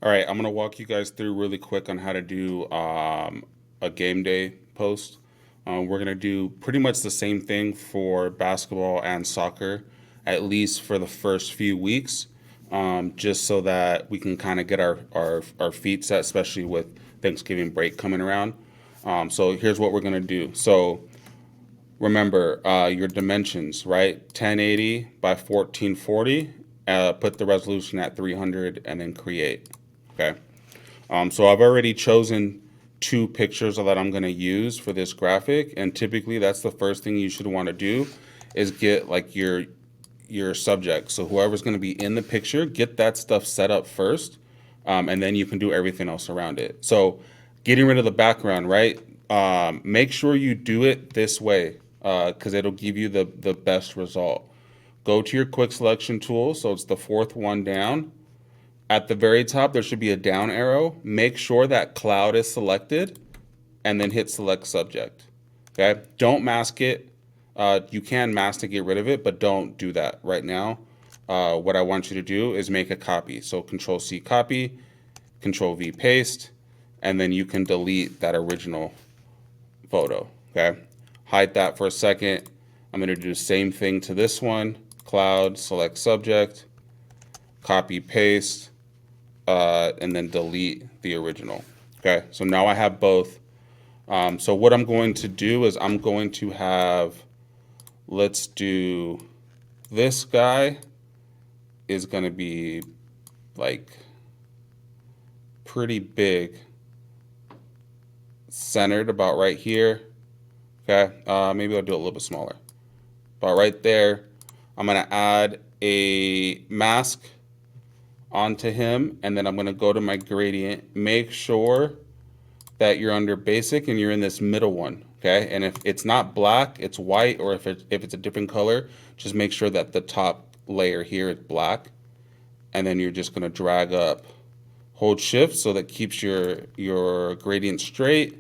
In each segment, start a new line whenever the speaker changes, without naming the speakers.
All right, I'm gonna walk you guys through really quick on how to do a game day post. We're gonna do pretty much the same thing for basketball and soccer, at least for the first few weeks, just so that we can kind of get our feet set, especially with Thanksgiving break coming around. So here's what we're gonna do. So remember your dimensions, right? 1080 by 1440. Put the resolution at 300 and then create. Okay. So I've already chosen two pictures that I'm going to use for this graphic, and typically that's the first thing you should want to do is get like your subject. So whoever's going to be in the picture, get that stuff set up first, and then you can do everything else around it. So getting rid of the background, right? Make sure you do it this way because it'll give you the best result. Go to your quick selection tool, so it's the fourth one down. At the very top, there should be a down arrow. Make sure that cloud is selected and then hit select subject. Okay, don't mask it. You can mask to get rid of it, but don't do that right now. What I want you to do is make a copy. So Control C copy, Control V paste, and then you can delete that original photo. Okay, hide that for a second. I'm going to do the same thing to this one. Cloud, select subject, copy paste, and then delete the original. Okay, so now I have both. So what I'm going to do is I'm going to have, let's do this guy is going to be like pretty big, centered about right here. Okay, maybe I'll do it a little bit smaller. About right there. I'm going to add a mask onto him, and then I'm going to go to my gradient. Make sure that you're under basic and you're in this middle one. Okay, and if it's not black, it's white, or if it's a different color, just make sure that the top layer here is black, and then you're just going to drag up. Hold shift so that keeps your gradient straight,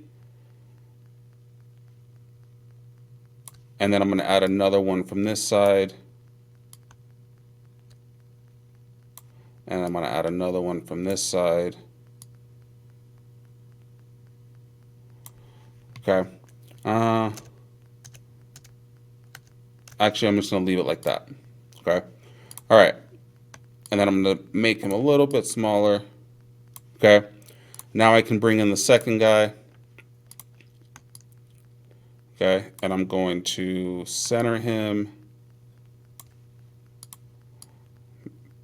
and then I'm going to add another one from this side, and I'm going to add another one from this side. Okay. Actually, I'm just going to leave it like that. Okay. All right. And then I'm going to make him a little bit smaller. Okay. Now I can bring in the second guy. Okay. And I'm going to center him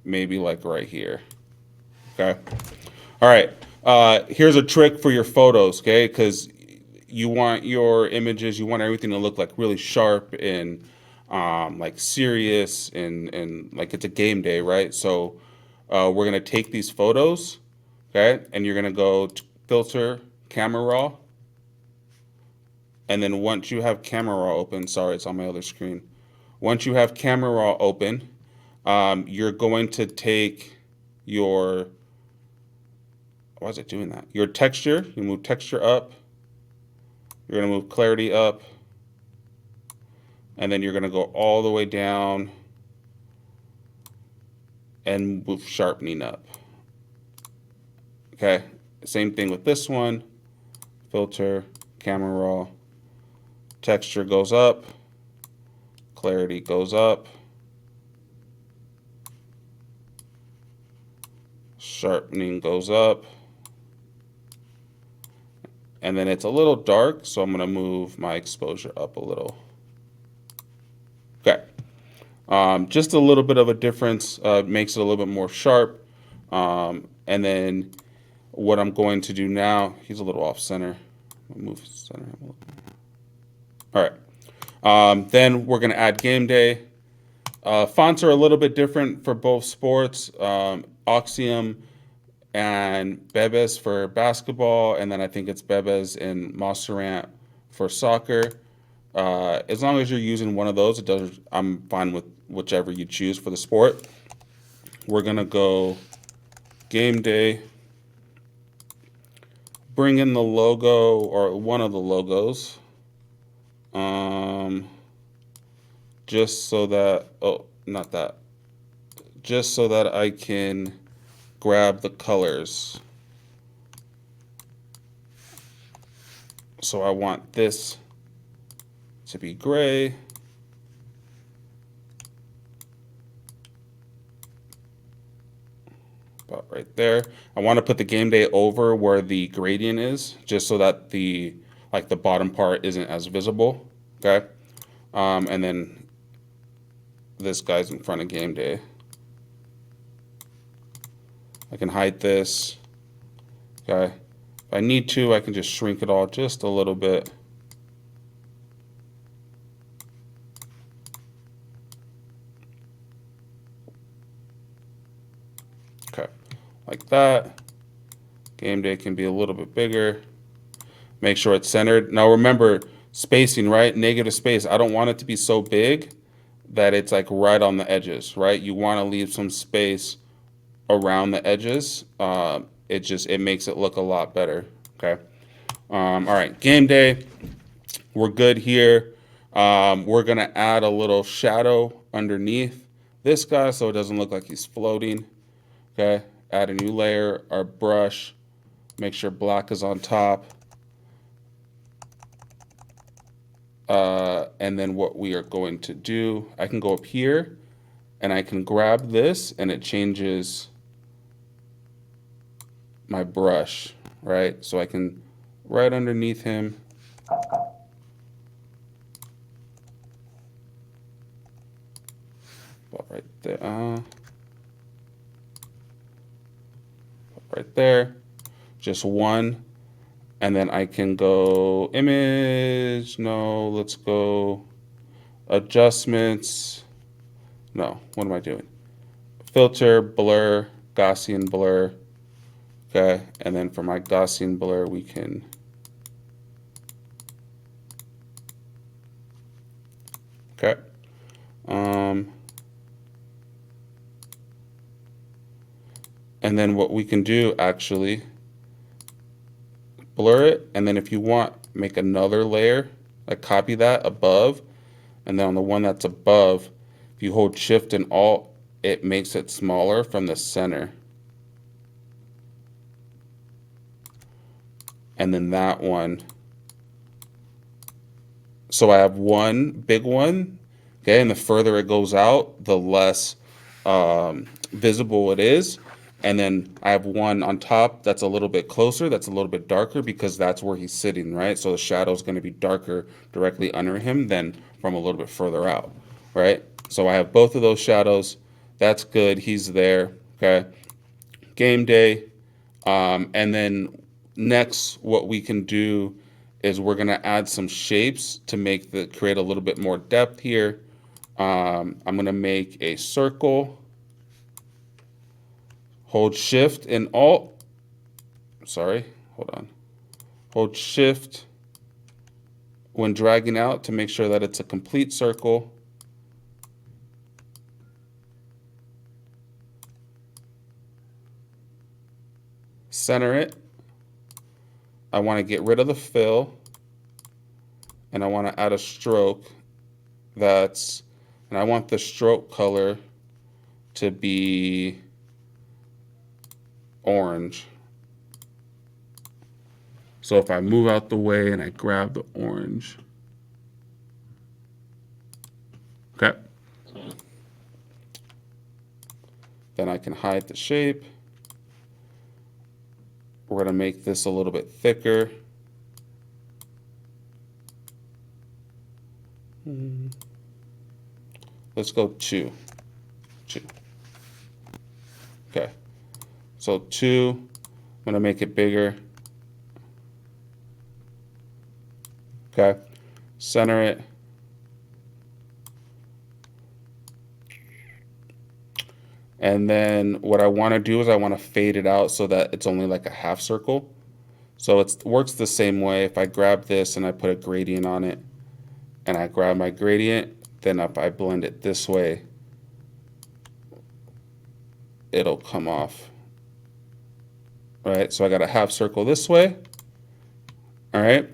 maybe like right here. Okay. All right. Here's a trick for your photos, okay? Because you want your images, you want everything to look like really sharp and like serious and like it's a game day, right? So we're gonna take these photos, okay? And you're gonna go to filter, camera raw, and then once you have camera raw open, sorry, it's on my other screen. Once you have camera raw open, you're going to take your, why is it doing that? Your texture, you move texture up, you're gonna move clarity up, and then you're gonna go all the way down and move sharpening up. Okay, same thing with this one. Filter, camera raw, texture goes up, clarity goes up, sharpening goes up, and then it's a little dark, so I'm gonna move my exposure up a little. Okay, just a little bit of a difference, makes it a little bit more sharp. And then what I'm going to do now, he's a little off center. I'll move center him a little. All right, then we're gonna add game day. Fonts are a little bit different for both sports. Oxium and Bebes for basketball, and then I think it's Bebes and Moserant for soccer. As long as you're using one of those, it does. I'm fine with whichever you choose for the sport. We're gonna go game day. Bring in the logo or one of the logos. Just so that, oh, not that. Just so that I can grab the colors. So I want this to be gray. About right there. I want to put the game day over where the gradient is, just so that the bottom part isn't as visible. Okay. And then this guy's in front of game day. I can hide this. Okay. If I need to, I can just shrink it all just a little bit. Okay. Like that. Game day can be a little bit bigger. Make sure it's centered. Now remember, spacing, right? Negative space. I don't want it to be so big that it's like right on the edges, right? You want to leave some space around the edges. It makes it look a lot better. Okay. All right, game day. We're good here. We're gonna add a little shadow underneath this guy so it doesn't look like he's floating. Okay. Add a new layer. Our brush. Make sure black is on top. And then what we are going to do, I can go up here and I can grab this and it changes my brush, right? So I can, right underneath him, right there, right there, just one. And then I can go image, no, let's go adjustments. No, what am I doing? Filter, blur, Gaussian blur. Okay, and then for my Gaussian blur, we can okay. And then what we can do actually, blur it, and then if you want, make another layer, like copy that above, and then on the one that's above, if you hold Shift and Alt, it makes it smaller from the center. And then that one. So I have one big one, okay, and the further it goes out, the less visible it is. And then I have one on top that's a little bit closer, that's a little bit darker because that's where he's sitting, right? So the shadow is going to be darker directly under him than from a little bit further out, right? So I have both of those shadows. That's good. He's there, okay? Game day. And then next, what we can do is we're going to add some shapes to create a little bit more depth here. I'm going to make a circle. Hold Shift and Alt. Sorry, hold on. Hold Shift when dragging out to make sure that it's a complete circle. Center it. I want to get rid of the fill. And I want to add a stroke and I want the stroke color to be orange. So if I move out the way and I grab the orange, okay, then I can hide the shape. We're going to make this a little bit thicker. Let's go 2. Okay. So 2, I'm going to make it bigger. Okay. Center it. And then what I want to do is I want to fade it out so that it's only like a half circle. So it works the same way. If I grab this and I put a gradient on it, and I grab my gradient, then if I blend it this way, it'll come off. All right, so I got a half circle this way. All right,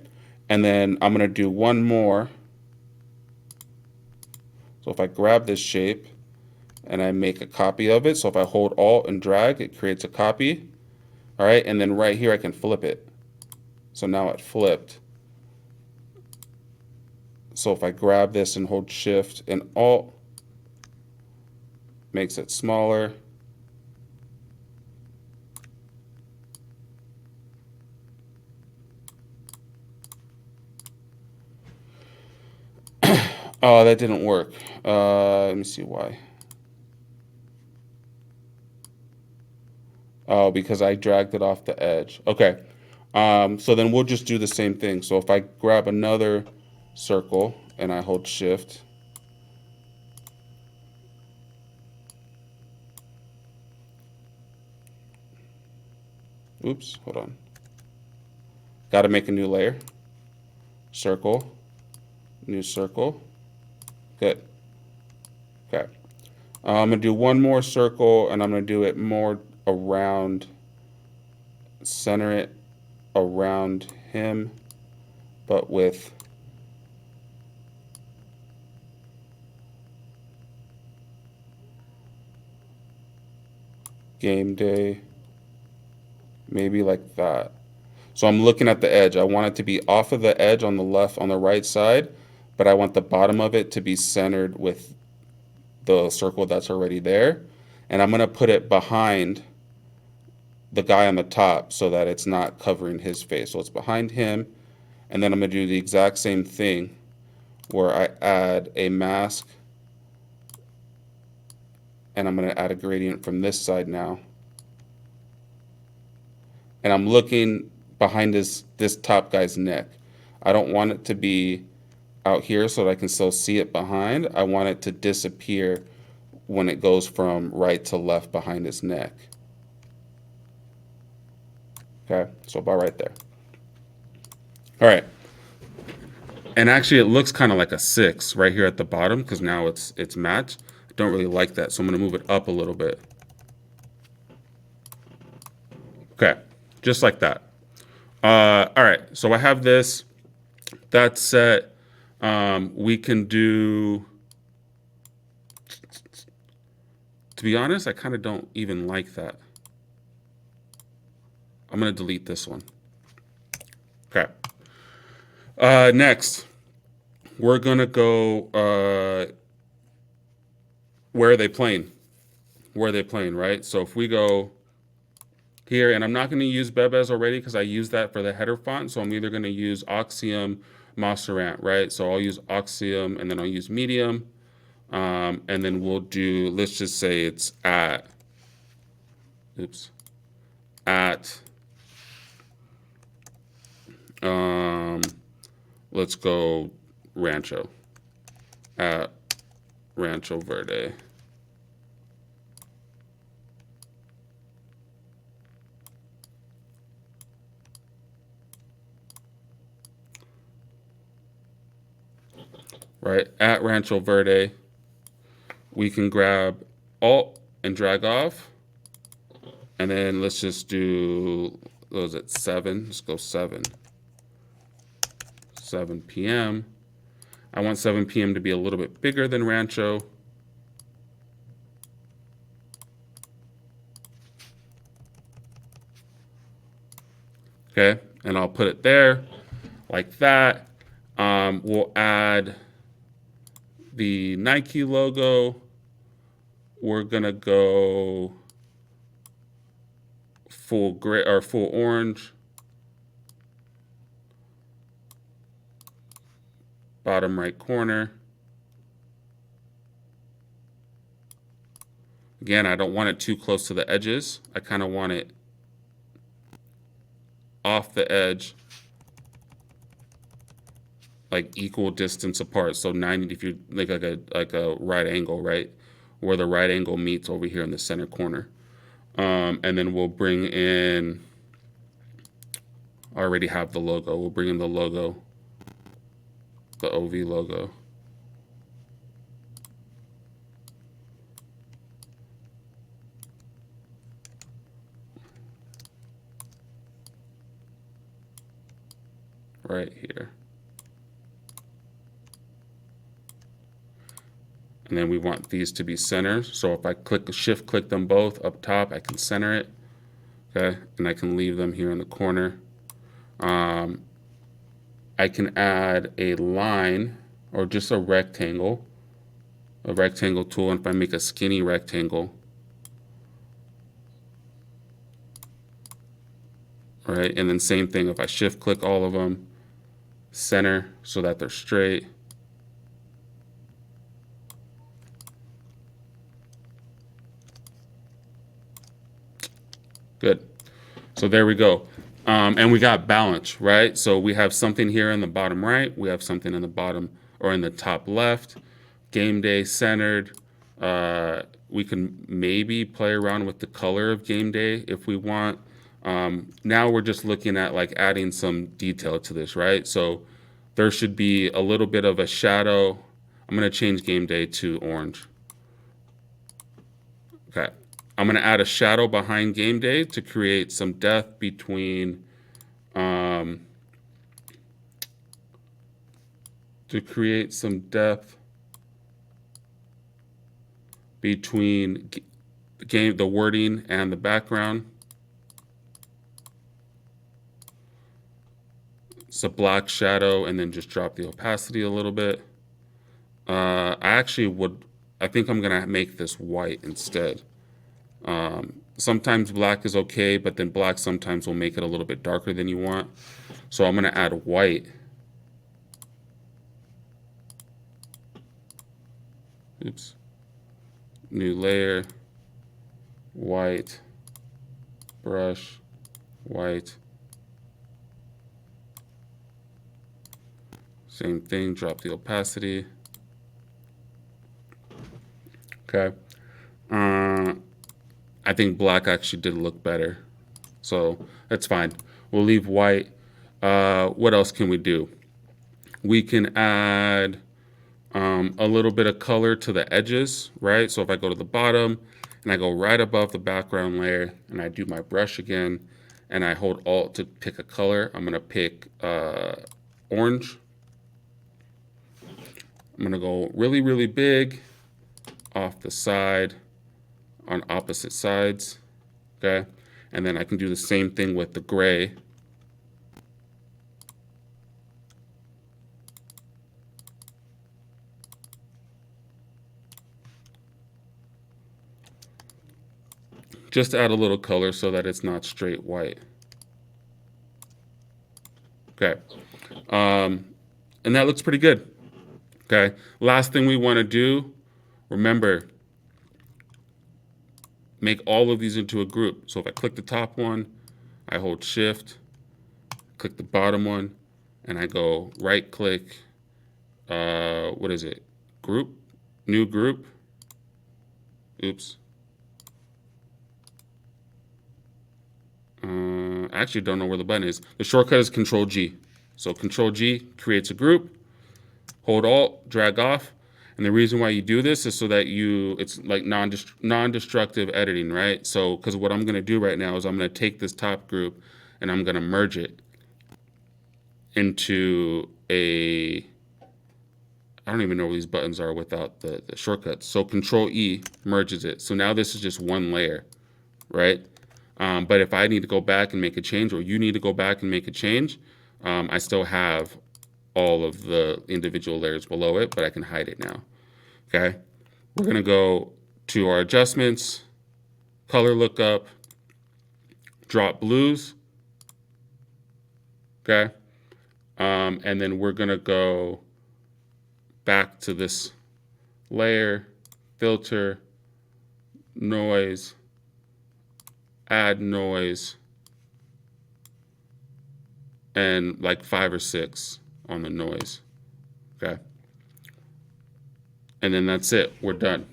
and then I'm gonna do one more. So if I grab this shape and I make a copy of it. So if I hold Alt and drag, it creates a copy. All right, and then right here I can flip it. So now it flipped. So if I grab this and hold Shift and Alt, makes it smaller. Oh, that didn't work. Let me see why. Oh, because I dragged it off the edge. Okay. So then we'll just do the same thing. So if I grab another circle and I hold Shift, oops, hold on. Got to make a new layer. Circle, new circle. Good. Okay. I'm going to do one more circle, and I'm going to do it more around, center it around him, but with game day, maybe like that. So I'm looking at the edge. I want it to be off of the edge on the left, on the right side, but I want the bottom of it to be centered with the circle that's already there. And I'm going to put it behind the guy on the top so that it's not covering his face. So it's behind him. And then I'm going to do the exact same thing where I add a mask, and I'm going to add a gradient from this side now. And I'm looking behind this top guy's neck. I don't want it to be out here so that I can still see it behind. I want it to disappear when it goes from right to left behind his neck. Okay, so about right there. All right. And actually it looks kind of like a 6 right here at the bottom because now it's matched. I don't really like that, so I'm going to move it up a little bit. Okay, just like that. All right, so I have this. That's set. We can do, to be honest, I kind of don't even like that. I'm going to delete this one. Okay. Next, we're going to go, where are they playing? Where are they playing, right? So if we go here, and I'm not going to use Bebez already because I use that for the header font. So I'm either going to use Oxium, Moserant, right? So I'll use Oxium, and then I'll use Medium. And then we'll do, let's just say it's at, let's go Rancho, at Rancho Verde. Right, at Rancho Verde, we can grab Alt and drag off. And then let's just do, what was it, 7? Let's go 7. 7 p.m. I want 7 p.m. to be a little bit bigger than Rancho. Okay, and I'll put it there like that. We'll add the Nike logo. We're gonna go full gray or full orange. Bottom right corner. Again, I don't want it too close to the edges. I kind of want it off the edge, like equal distance apart. So 90, if you like a right angle, right? Where the right angle meets over here in the center corner. And then we'll bring in, I already have the logo. We'll bring in the logo, the OV logo. Right here. And then we want these to be center. So if I shift click them both up top, I can center it. Okay, and I can leave them here in the corner. I can add a line or just a rectangle tool. And if I make a skinny rectangle, right, and then same thing, if I shift click all of them, center so that they're straight. Good. So there we go. And we got balance, right? So we have something here in the bottom right. We have something in the bottom or in the top left. Gameday centered. We can maybe play around with the color of Gameday if we want. Now we're just looking at like adding some detail to this, right? So there should be a little bit of a shadow. I'm going to change Gameday to orange. Okay. I'm going to add a shadow behind Gameday to create some depth between the wording and the background. It's a black shadow, and then just drop the opacity a little bit. I think I'm going to make this white instead. Sometimes black is okay, but then black sometimes will make it a little bit darker than you want. So I'm going to add white. Oops. New layer, white, brush, white. Same thing, drop the opacity. Okay. I think black actually did look better. So that's fine. We'll leave white. What else can we do? We can add a little bit of color to the edges, right? So if I go to the bottom and I go right above the background layer and I do my brush again and I hold Alt to pick a color, I'm going to pick orange. I'm going to go really, really big off the side on opposite sides, okay? And then I can do the same thing with the gray. Just to add a little color so that it's not straight white. Okay. And that looks pretty good. Okay. Last thing we want to do, remember, make all of these into a group. So if I click the top one, I hold Shift, click the bottom one, and I go right click, what is it? Group, new group. Oops. I actually don't know where the button is. The shortcut is Control G. So Control G creates a group, hold Alt, drag off. And the reason why you do this is so that it's like non-destructive editing, right? So, because what I'm going to do right now is I'm going to take this top group and I'm going to merge it into I don't even know where these buttons are without the shortcuts. So Control E merges it. So now this is just one layer, right? But if I need to go back and make a change, or you need to go back and make a change, I still have all of the individual layers below it, but I can hide it now. Okay, we're gonna go to our adjustments, color lookup, drop blues. Okay, and then we're gonna go back to this layer, filter, noise, add noise, and like 5 or 6 on the noise. Okay. And then that's it. We're done.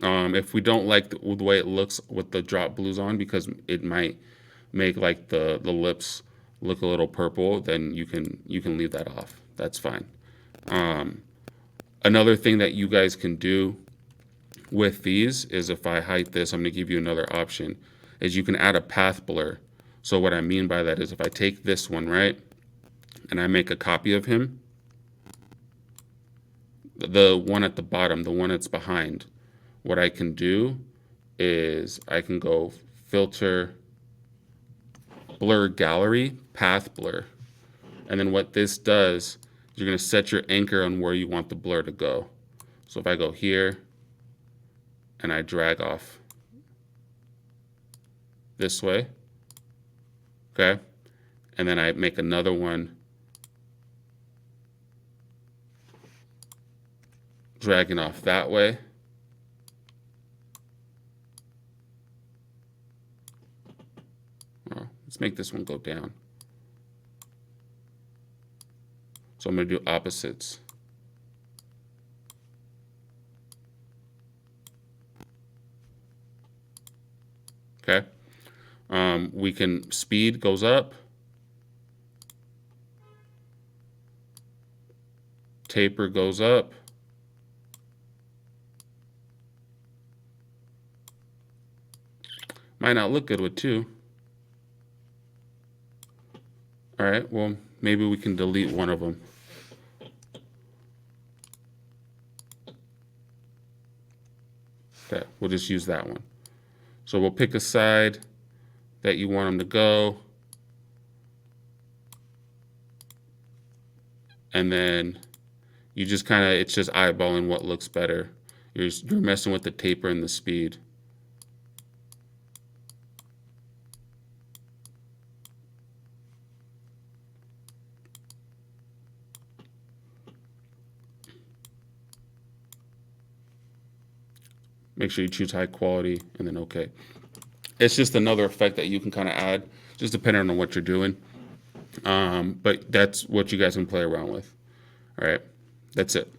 If we don't like the way it looks with the drop blues on, because it might make like the lips look a little purple, then you can leave that off. That's fine. Another thing that you guys can do with these is, if I hide this, I'm going to give you another option, is you can add a path blur. So what I mean by that is, if I take this one, right, and I make a copy of him, the one at the bottom, the one that's behind, what I can do is I can go filter, blur gallery, path blur. And then what this does is you're going to set your anchor on where you want the blur to go. So if I go here and I drag off this way, okay, and then I make another one dragging off that way. Oh, let's make this one go down. So I'm going to do opposites. Okay. We can, speed goes up. Taper goes up. Might not look good with 2. All right, well, maybe we can delete one of them. Okay, we'll just use that one. So we'll pick a side that you want them to go. And then you just kind of, it's just eyeballing what looks better. You're messing with the taper and the speed. Make sure you choose high quality and then okay. It's just another effect that you can kind of add, just depending on what you're doing. But that's what you guys can play around with. All right, that's it.